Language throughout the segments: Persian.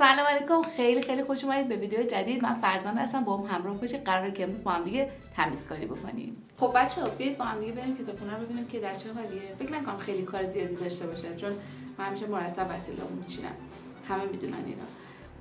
سلام علیکم، خیلی خوش اومدید به ویدیو جدید. من فرزانه هستم، با هم همراه باشید. قراره که امروز با هم دیگه تمیزکاری بکنیم. خب بچه‌ها بیاید با هم دیگه بریم کتابخونه رو ببینیم که در چه حالیه. فکر نکنم خیلی کار زیادی داشته باشه، چون من همیشه مرتب وسایلمو میچینم، همه میدونن اینا،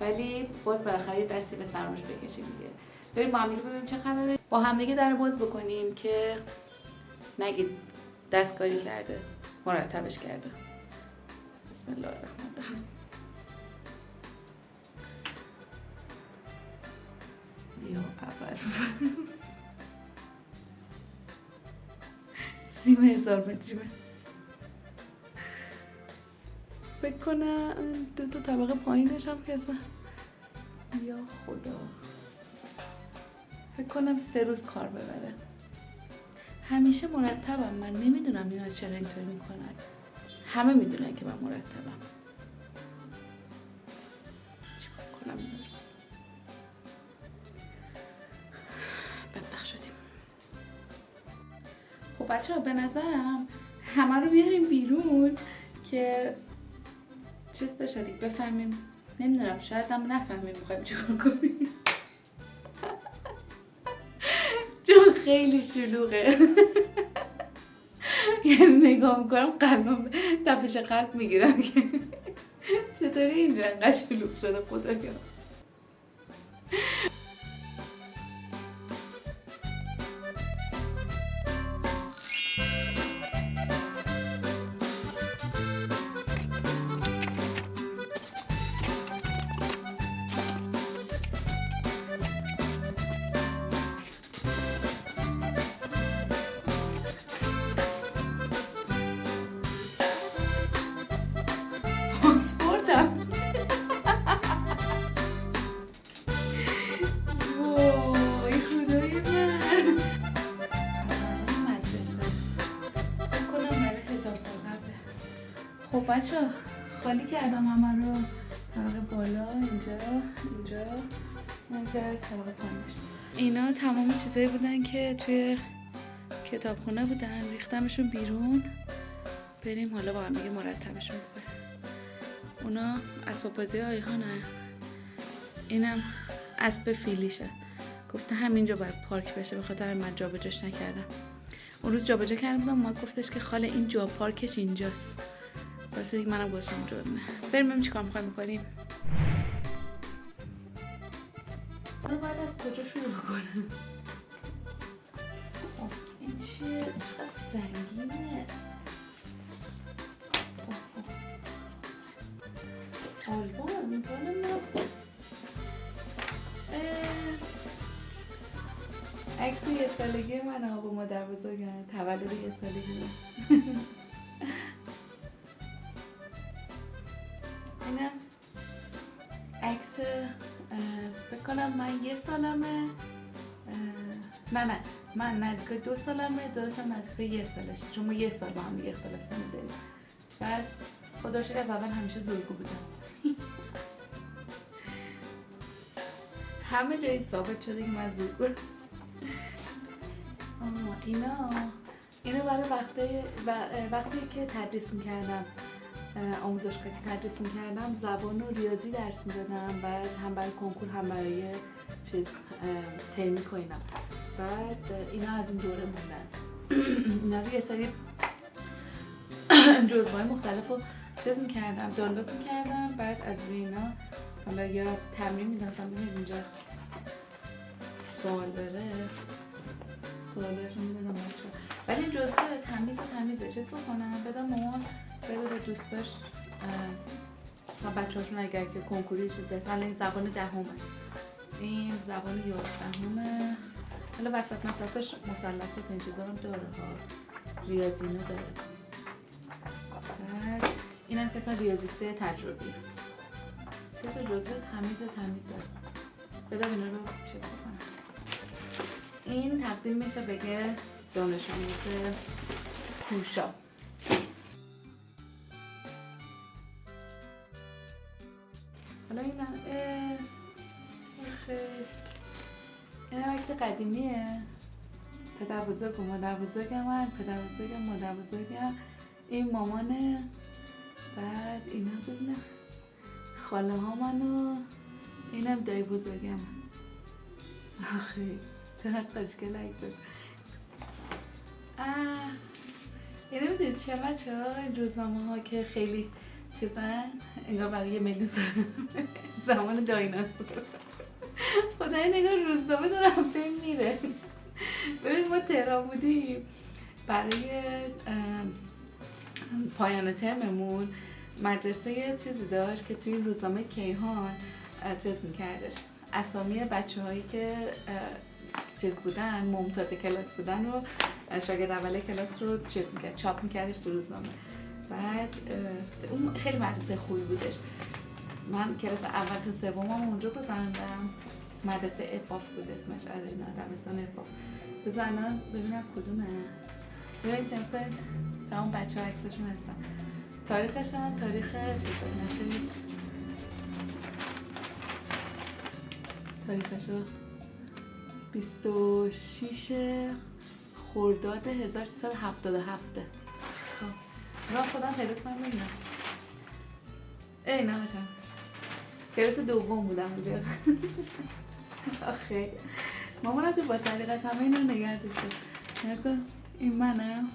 ولی باز بالاخره یه دستی به سرمش بکشیم دیگه. بریم با هم دیگه ببینیم چه خبره. با هم دیگه در باز بکنیم که نگید دستکاری کرده، مرتبش کرده. بسم الله الرحمن الرحیم. یا اول 30,000 متری فکر کنم 2 طبقه پایینش هم که اصلا یا خدا فکر کنم 3 روز کار ببره. همیشه مرتبم، من نمیدونم اینا چرا اینطوری میکنن. همه میدونن که من مرتبم. چیکار کنم اینا رو؟ بدبخت شدیم. خب بچه ها، به نظرم همه رو بیاریم بیرون که چیز بشه دیگه، بفهمیم. نمیدونم، شاید هم نفهمیم میخوایم چیکار کنیم. چون خیلی شلوغه. یعنی نگاه میکنم قلبم تپش قلب میگیرم که چطوری اینجا انقدر شلوغ شده خدایا. پاسپورتم. وای خدای من. مدرسه فکر کنم برای 1000 سال قبله. خب بچه ها، خالی کردم همه رو. طبقه بالا، اینجا این که از طبقه پایینش. اینا تمام چیزایی بودن که توی کتابخونه بودن، ریختمشون بیرون. بریم حالا با هم دیگه مرتبشون بکنیم. اونا اسباب بازی آیهانه. اینم اسب فیلیشه. گفته همینجا باید پارک بشه، به خاطر من جابجاش نکردم. اون روز جابجا کردم بودم، ما گفتش که خاله این جا پارکش اینجاست. واسه دیگه منم گذاشتم اونجا بمونه. بریم ببینیم چیکار می‌خوایم بکنیم. حالا باید از کجا شروع کنم؟ این چیه؟ چقدر سنگینه. آلبوم میکنم عکس 1 سالگی من با مادر بزرگم، تولد 1 سالگی من. اینم عکس فکر کنم من 1 سالمه. نه من نزدیک 2 سالمه، داداشم نزدیک 1 سالشه، چون ما 1 سال با هم دیگه اختلاف سن داریم. بعد خدا شکر از اول همیشه زورگو بودم. همه جایی ثابت شده که من زورگو. اینا برای وقتی که تدریس میکردم، آموزشگاه که تدریس میکردم، زبان و ریاضی درس میدادم. بعد هم برای کنکور هم برای ترمیک و اینا. بعد اینا از اون دوره موندن. اینا رو یه سری جزوه‌های مختلف رو چیز میکردم، دانلود میکردم. بعد از روی اینا حالا یا تمرین میدونستم. ببینید اینجا سوال داره، سوالش رو میدادم بچه. ولی این جزوه تمیزه چطور بکنم؟ بدم مامان بده به دوستاش و بچه هاشون اگر که کنکوری شده. مثلا این زبان 10، این زبان 11. حالا وسط مسطش مثلثات این چیزا هم داره ها، ریاضی اینو داره. بعد اینم که اصلا ریاضی 3 تجربی. 3 تا جزوه تمیزه. بدم اینا رو چیز بکنم. این تقدیم میشه بگه دانش آموز کوشا. حالا این عکس قدیمیه. پدر بزرگ و مادر بزرگم من، پدر بزرگم، مادر بزرگم. این مامانه. بعد اینا ببینم خاله ها منو، اینم دایی بزرگم. آخه چقدر خوشگل عکسش. اینو میدونید چیه بچه ها؟ این روزنامه ها که خیلی چیزن انگار برای 1 میلیون سال زمان دایناسور. خدای نگاه روزنامه دارم بهم میره. ببین ما تهران بودیم، برای پایان ترممون مدرسه یه چیزی داشت که توی روزنامه کیهان چیز میکردش، اسامی بچه هایی که چیز بودن، ممتاز کلاس بودن رو، شاگرد اول کلاس رو چاپ میکردش تو روزنامه. بعد اون خیلی مدرسه خوبی بودش. من کلاس اول تا سومم اونجا گذروندم. مدرسه افاف بود اسمش، اینا دبستان افاف. بزنن ببینم کدومه. ببینید کنید تا اون بچه ها عکسشون هستن. تاریخش هم تاریخ تاریخشو 26 خرداد 1377. خب من خودم خیلی کنم ببینم. نه باشم کلاس دوم بودم اونجا. آخه مامانم چه با سلیقه است همه اینا رو نگه داشته. نگاه این منم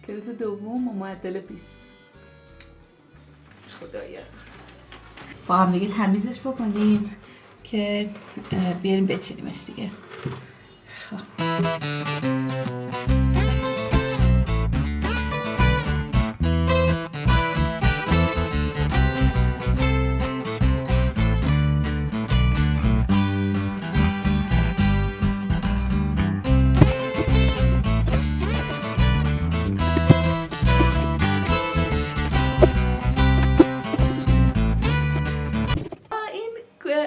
کلاس دوم و معدل 20. خدایا با هم دیگه تمیزش بکنیم که بیاریم بچینیمش دیگه. خب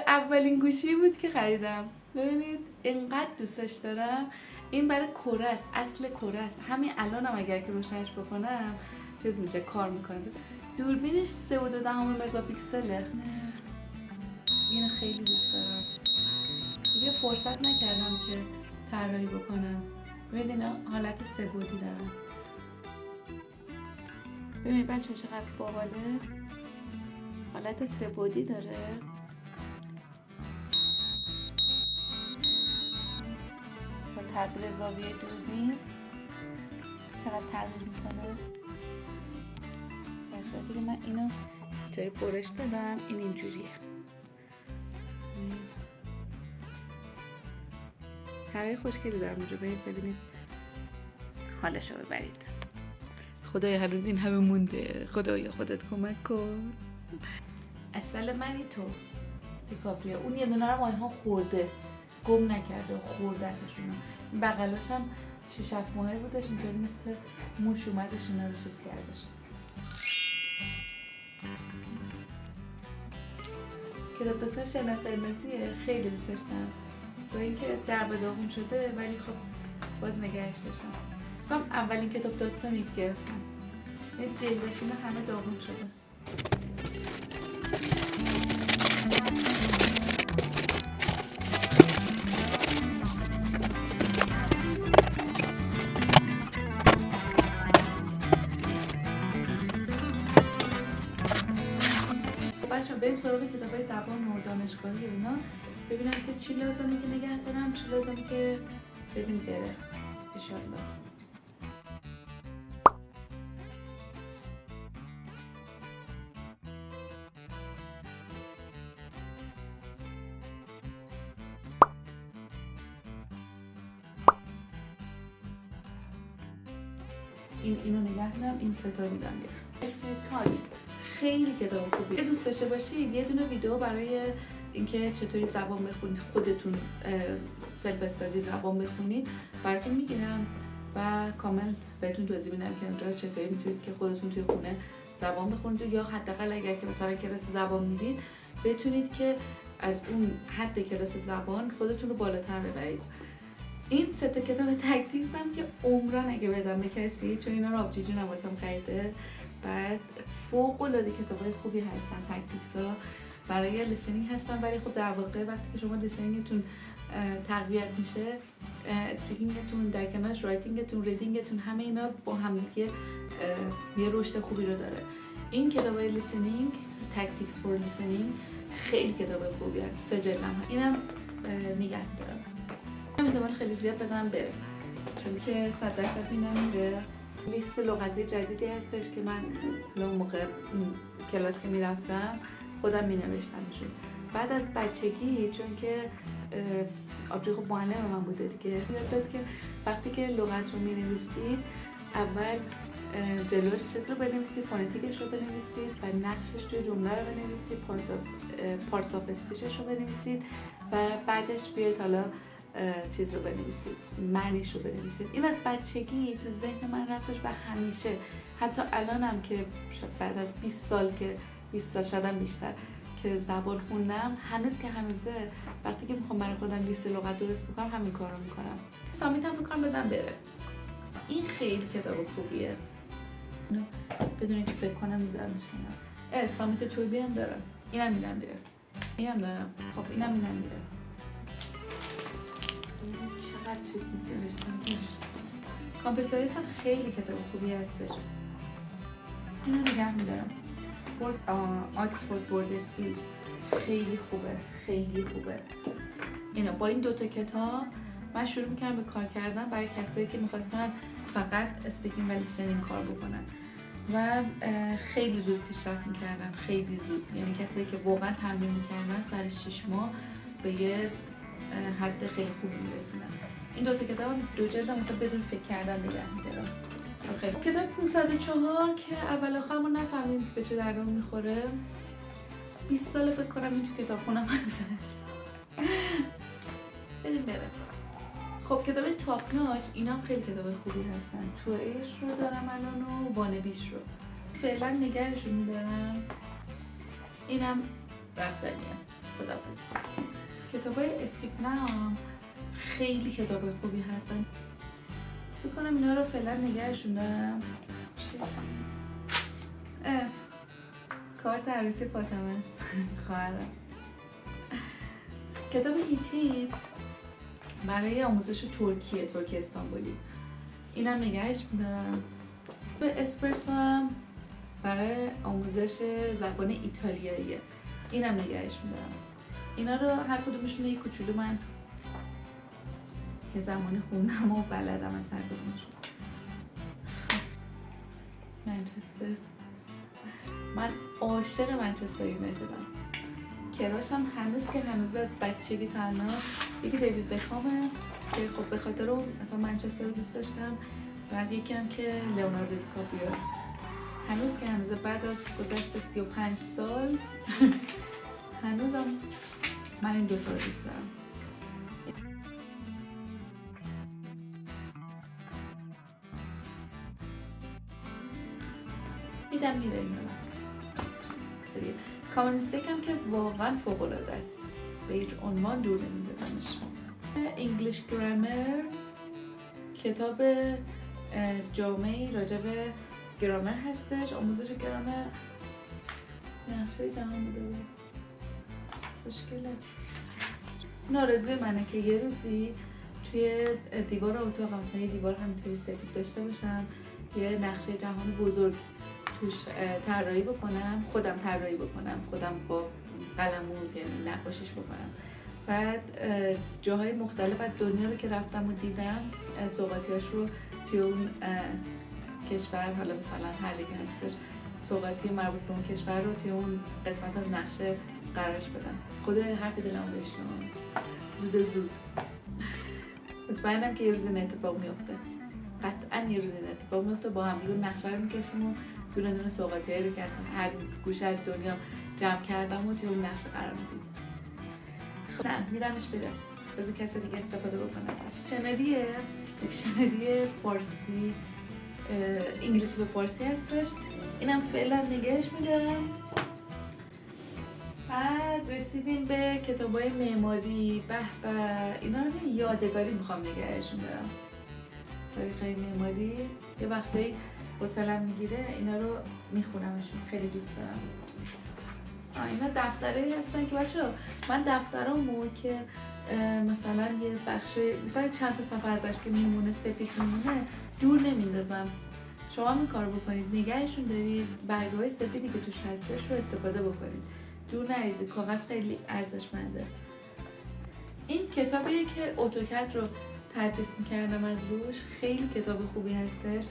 اولین گوشی بود که خریدم. ببینید اینقدر دوستش دارم. این برای کره است، اصل کره است. همین الانم اگر که روشنش بکنم چیز میشه، کار میکنه. دوربینش 3.2 مگاپیکسله. اینو خیلی دوست دارم. دیگه فرصت نکردم که طراحی بکنم. ببینید اینا حالت 3 بعدی دارن. ببینید بچه‌ها چقدر باحاله. حالت 3 بعدی داره. تغییر زاویه دوربین چقدر تغییر میکنه. در صورتی که من اینو اینطوری برش دادم، این اینجوریه. طرحی خوشگلی دارم اونجا، ببینید حالشو ببرید. خدایا هر روز این همه مونده. خدایا خودت کمک کن. اصل منی تو دیکاپریو. اون یه دونه رو ماهی ها خورده، گم نکرده و خوردتشون. این بغلاش هم 6-7 ماهه بودش، اینطوری مثل موش اومدش اینا رو چیز کردش. کتاب داستان شنا قرمزیه، خیلی دوستش دارم. با اینکه در به داغون شده ولی خب باز نگهش داشتم. فکرم اولین کتاب داستانی که گرفتم. این جلدش اینا همه داغون شده. بریم سراغ کتابای زبان و دانشگاهی و اینا، ببینم که چی لازمه که نگه دارم، چی لازمه که بدیم بره انشالله. اینو نگه دارم. این ستا میدم اسویتالی خیلی کتاب خوبیه. دوست داشته باشید یه دونه ویدیو برای اینکه چطوری زبان بخونید، خودتون سلف استادی زبان بخونید براتون میگیرم و کامل بهتون توضیح میدم که اونجا چطوری میتونید که خودتون توی خونه زبان بخونید، یا حداقل اگر که مثلا کلاس زبان میرید بتونید که از اون حد کلاس زبان خودتون رو بالاتر ببرید. این سه تا کتاب تکتیکس هم که عمرن اگه بدم به کسی، چون اینا رو آبجی جونم واسم خریده. بعد فوق العاده کتابای خوبی هستن. تکتیکس ها برای لیسنینگ هستن، ولی خب در واقع وقتی که شما لیسنینگتون تقویت میشه، اسپیکینگتون در کنارش رایتینگتون، ریدینگتون، همه اینا با هم دیگه یه رشد خوبی رو داره. این کتابای لیسنینگ Tactics for Listening خیلی کتاب خوبیه. 3 جلدم اینم نگه دارم. احتمال خیلی زیاد بدم بره چون که 100% میره. لیست لغتی جدیدی هستش که من اون موقع کلاسی میرفتم خودم مینوشتمشون. بعد از بچگی چون که آبجی خب معلم من بوده دیگه یاد داد که وقتی که لغت رو مینویسید اول جلوش چیز رو بنویسید، فونتیکش رو بنویسید و نقشش توی جمله رو بنویسید، پارتس آف اسپیچش رو بنویسید و بعدش بیاید حالا چیز رو بنویسید، معنیش رو بنویسید. این از بچگی تو ذهن من رفتش و همیشه حتی الانم که بعد از 20 سال که 20 سال شدم بیشتر که زبان خوندم هنوز که هنوزه وقتی که میخوام برای خودم لیست لغت درست بکنم همین کار رو میکنم. سامیتم فکر کنم بدم بره. این خیلی کتاب خوبیه بدون اینکه فکر کنم میذارمش کنم. سامیت چوبی هم دارم. اینم میدم میره. اینم دارم. خب اینم میدم میره. چقدر چیز می‌نوشتم. کامپیوتریس هم خیلی کتاب خوبی هستش. اینو نگه میدارم. آکسفورد بورد اسکیلز خیلی خوبه، خیلی خوبه. اینا با این دوتا کتاب من شروع میکردم به کار کردن برای کسایی که میخواستن فقط اسپیکینگ و لیسنینگ کار بکنن و خیلی زود پیشرفت میکردن، خیلی زود. یعنی کسایی که واقعا تمرین میکردن سر 6 ماه به یه حد خیلی خوبی میرسیدن. این دوتا کتاب 2 جلد مثلا بدون فکر کردن نگه میدارم. کتاب 504 که اول آخر ما نفهمیم به چه دردمون میخوره. 20 سال فکر کنم این تو کتاب خونم ازش. بدیم بره. خب کتاب تاپ ناچ اینا هم خیلی کتاب خوبی هستن. توریش رو دارم الان و وانبیش رو فعلا نگهشون میدارم. اینم رفتنیه. خداحافظ. کتابای اسکیپ نام خیلی کتاب خوبی هستن. فکر کنم اینا رو فعلا نگهشون دارم. کارت عروسی فاطمه است. خواهرم. کتاب هیتیت برای آموزش ترکی استانبولی اینم نگهش میدارم. به اسپرسو هم برای آموزش زبان ایتالیاییه اینم نگهش میدارم. اینا رو هر کدومشون یه کوچولو من یه زمانی خوندم و بلدم از هر کدومشون. منچستر من عاشق منچستر یونایتدم. کراشم هنوز که هنوز از بچگی تا الان یکی دیوید بکامه که خب به خاطر اون مثلا منچستر رو دوست داشتم. بعد یکی هم که لئوناردو دیکاپریو هنوز که هنوز بعد از گذشت 35 سال هنوزم من این دوتا رو دوست دارم. میدم میره اینا رو. کامن میستیک هم که واقعا فوق‌العاده است. به هیچ عنوان دور نمی‌ندازمش. انگلیش گرامر کتاب جامعی راجع به گرامر هستش. آموزش گرامر نقشه جهان میده. خوشگله. آرزوی منه که یه روزی توی دیوار اتاق مثلا یه دیوار همینطوری سفید داشته باشم یه نقشه جهان بزرگ توش طراحی بکنم، خودم طراحی بکنم، خودم با قلمو یعنی نقاشیش بکنم. بعد جاهای مختلف از دنیا رو که رفتم و دیدم سوغاتیاش رو توی اون کشور حالا مثلا هر دیگه هستش سوغاتی مربوط به اون کشور رو توی اون قسمت از نقشه قرارش بدم. خود حرف دلم بشنم زود مطمئنم که یه روز این اتفاق میفته. قطعا یه روز این اتفاق میفته. با هم دیگه نقشه رو میکشیم و دونه سوغاتیایی رو که از هر گوشه از دنیا جمع کردم و توی اون نقشه قرار میدیم. خب نه میرمش بره بذار کسی دیگه استفاده بکنه ازش. دیکشنری فارسی انگلیسی به فارسی هستش. اینم فعلا نگهش میدارم. بعد رسیدیم به کتابای معماری. به اینا رو یادگاری میخوام نگهشون دارم. تاریخ معماری یه وقتی حوصله‌ام میگیره اینا رو میخونمشون. خیلی دوست دارم. اینا دفترایی هستن که بچه‌ها من دفترامو که مثلا یه بخش مثلا چند تا صفحه ازش که میمونه سفید میمونه دور نمیندازم. شما هم این کارو بکنید، نگهشون دارید، برگه‌های سفیدی که توش هستش رو استفاده بکنید، دور نریزید. کاغذ خیلی ارزشمنده. این کتابیه که اتوکد رو تدریس میکردم از روش. خیلی کتاب خوبی هستش،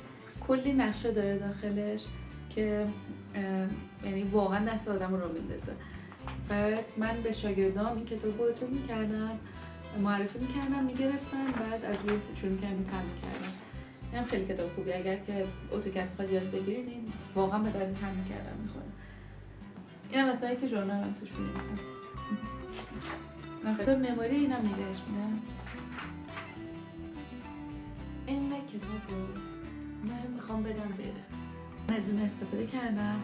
کلی نقشه داره داخلش که یعنی واقعا دست آدم رو میندازه. بعد من به شاگردام این کتاب رو چه میکردم، معرفی میکردم، میگرفتن، بعد از روی شروع میکردم تمرین کردم. این خیلی کتاب خوبی، اگر که اتوکد میخواد یاد بگیرید این واقعا به درد تمرین کردن میخوره. این هم دفتری که ژورنالم توش می‌نویسم. من مموری اینم نگهش میدم. این کتاب رو من میخوام بدم بره. من از این استفاده کردم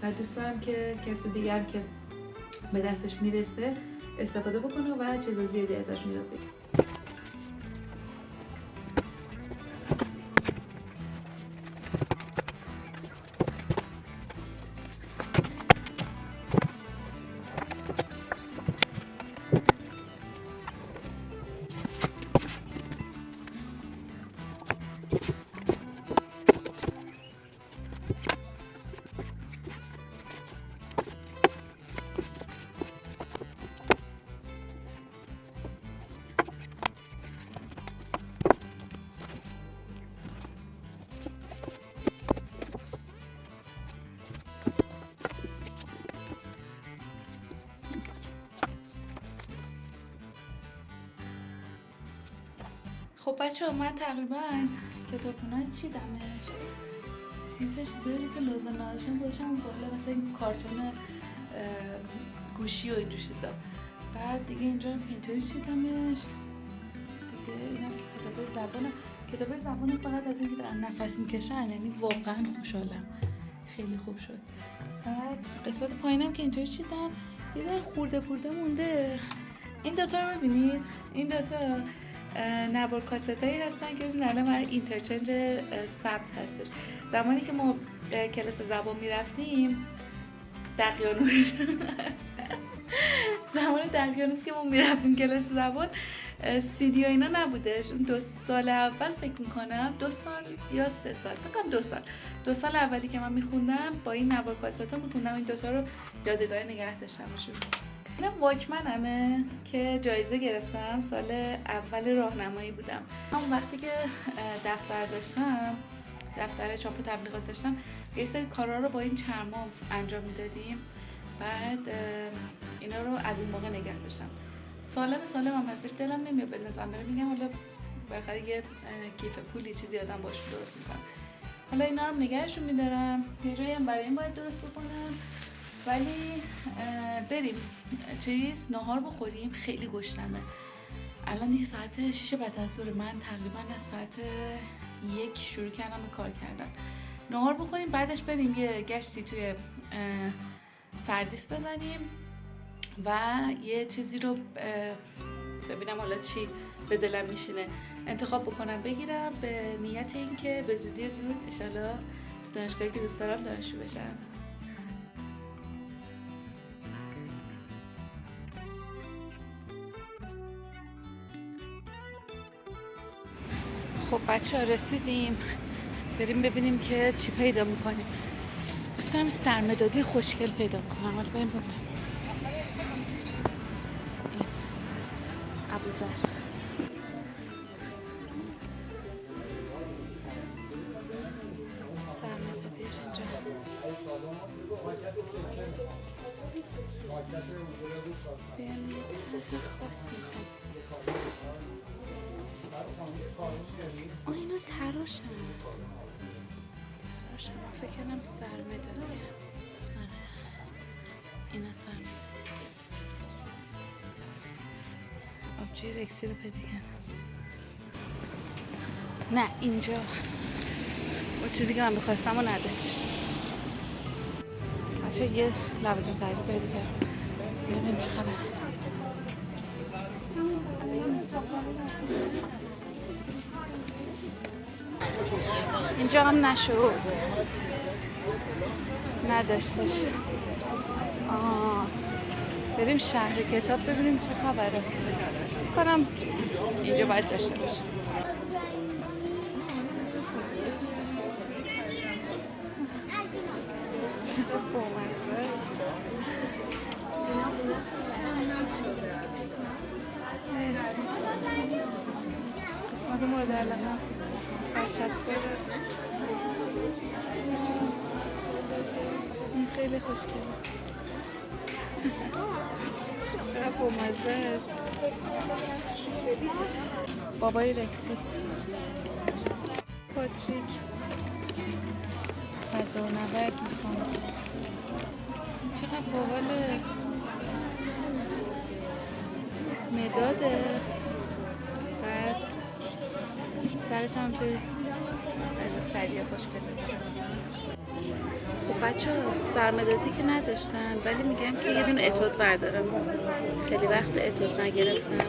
و دوست دارم که کسی دیگر که به دستش میرسه استفاده بکنه و چیز زیادی ازشون یاد بگیره. خب بچه ها، من تقریبا کتابخونه چیدمش. یه سری چیزایی رو که لازم نداشتم گذاشتم بالا، مثلا این کارتون گوشی و اینجور چیزا. بعد دیگه اینجا رو که اینطوری چیدمش دیگه. اینم که کتاب زبانم. کتاب زبانم فقط از اینکه دارن نفس میکشن، یعنی واقعا خوشحالم، خیلی خوب شد. بعد قسمت پایینم که اینطوری چیدم، یه ذره خورده پورده مونده. این دوتا رو ببینید، این دوتا نوار کاستایی هستن که ببینید الان برای اینترچنج سبز هستش. زمانی که ما کلاس زبان میرفتیم دقیانوس زمان دقیانوس که ما میرفتیم کلاس زبان، CD و اینا نبودش. 2 سال اول فکر میکنم، 2 سال یا 3 سال، فکر کنم 2 سال اولی که من میخوندم با این نوار کاستا میخوندم. این دوتا رو یادگار نگه داشتمشون. اینم واکمنمه که جایزه گرفتم، سال اول راهنمایی بودم. اون وقتی که دفتر داشتم، دفتر چاپ و تبلیغات داشتم، یه سری کارا رو با این چرما انجام میدادیم. بعد اینا رو از اون موقع نگه داشتم. سالم هم هستش، دلم نمیاد بندازم بره. میگم حالا بالاخره یه کیف پولی چیزی آدم باش درست میکنم. حالا اینا رو نگهشون میدارم. یه جایی هم برای این باید درست بکنم. ولی بریم ناهار بخوریم، خیلی گشنمه. الان دیگه ساعت 6 بعد از ظهر. من تقریبا از ساعت 1 شروع کردم به کار کردن. ناهار بخوریم، بعدش بریم یه گشتی توی فردیس بزنیم و یه چیزی رو ببینم حالا چی به دلم میشینه انتخاب بکنم بگیرم، به نیت این که به زودی زود انشالله تو دانشگاهی که دوست دارم دانشجو بشم. خب بچه ها رسیدیم، بریم ببینیم که چی پیدا میکنیم. دوست دارم سرمدادی خوشگل پیدا کنم. حالا بریم ببینیم. ابوذر سرمدادیش اینجا. بیان یه چند خاص میخوام. اینا تراشن. فکر کنم سرمدادی. آره اینا سرمدادی. آبجوی رکسی رو پیدا کردم. نه اینجا اون چیزی که من بخواستم و نداشتش. بچه یه لوازم تحریر پیدا کردم. ببینیم چه خبره. اینجا هم نشد، نداشتش. بریم شهر کتاب ببینیم چه خبره. کنم اینجا باید داشته باشه. قسمت مورد علاقه برچسبه این خیلی خوشگله. چقدر بامزه است. بابای رکسی پاتریک فضا و نورد میخوام. چقدر باحاله. مداده بعد سرش هم توی از سریع خوشگله. خب بچه ها سرمدادی که نداشتن ولی میگم که یه دونه اتود بردارم. خیلی وقت اتود نگرفتم.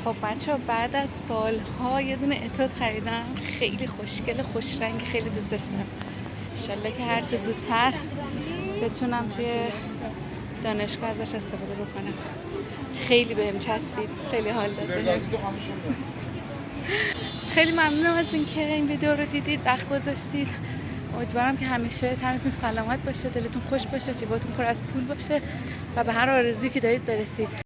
خب بچه ها بعد از سالها یه دونه اتود خریدم. خیلی خوشگل خوش رنگ، خیلی دوستش دارم. انشالله که هر چه زودتر بتونم توی دانشگاه ازش استفاده بکنم. خیلی بهم چسبید، خیلی حال داد. خیلی ممنونم از اینکه این ویدیو رو دیدید، وقت گذاشتید. امیدوارم که همیشه تنتون سلامت باشه، دلتون خوش باشه، جیباتون پر از پول باشه و به هر آرزویی که دارید برسید.